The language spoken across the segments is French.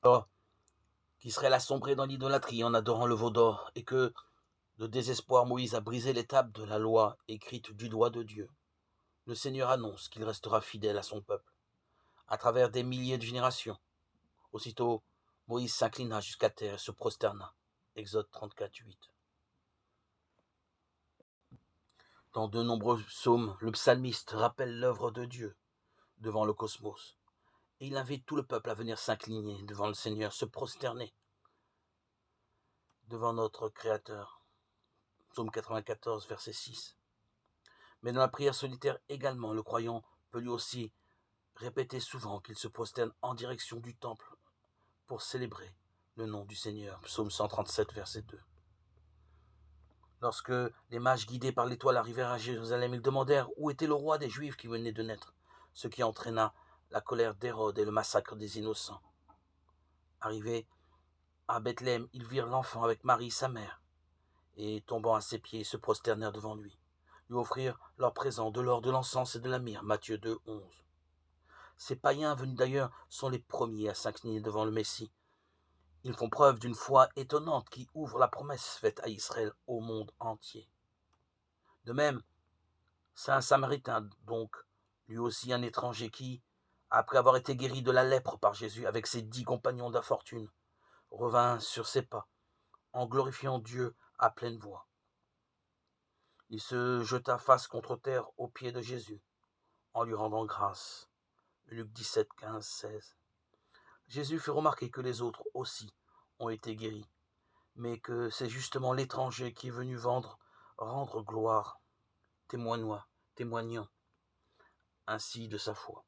Oh, qui serait sombré dans l'idolâtrie en adorant le veau d'or, et que, de désespoir, Moïse a brisé l'étape de la loi écrite du doigt de Dieu. Le Seigneur annonce qu'il restera fidèle à son peuple, à travers des milliers de générations. Aussitôt, Moïse s'inclina jusqu'à terre et se prosterna. Exode 34:8. Dans de nombreux psaumes, le psalmiste rappelle l'œuvre de Dieu devant le cosmos, et il invite tout le peuple à venir s'incliner devant le Seigneur, se prosterner devant notre Créateur. Psaume 94, verset 6. Mais dans la prière solitaire également, le croyant peut lui aussi répéter souvent qu'il se prosterne en direction du temple pour célébrer le nom du Seigneur. Psaume 137, verset 2. Lorsque les mages guidés par l'étoile arrivèrent à Jérusalem, ils demandèrent où était le roi des Juifs qui venait de naître, ce qui entraîna la colère d'Hérode et le massacre des innocents. Arrivés à Bethléem, ils virent l'enfant avec Marie, sa mère, et tombant à ses pieds, se prosternèrent devant lui offrirent leurs présents, de l'or, de l'encens et de la myrrhe. Matthieu 2, 11. Ces païens venus d'ailleurs sont les premiers à s'incliner devant le Messie. Ils font preuve d'une foi étonnante qui ouvre la promesse faite à Israël au monde entier. De même, c'est un Samaritain, donc, lui aussi un étranger qui, après avoir été guéri de la lèpre par Jésus avec ses 10 compagnons d'infortune, revint sur ses pas, en glorifiant Dieu à pleine voix. Il se jeta face contre terre aux pieds de Jésus, en lui rendant grâce. Luc 17, 15, 16. Jésus fait remarquer que les autres aussi ont été guéris, mais que c'est justement l'étranger qui est venu rendre gloire, témoignant ainsi de sa foi.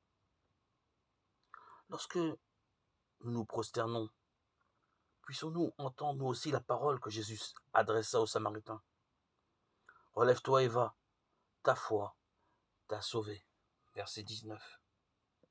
Lorsque nous nous prosternons, puissions-nous entendre nous aussi la parole que Jésus adressa aux Samaritains. Relève-toi et va, ta foi t'a sauvé. Verset 19.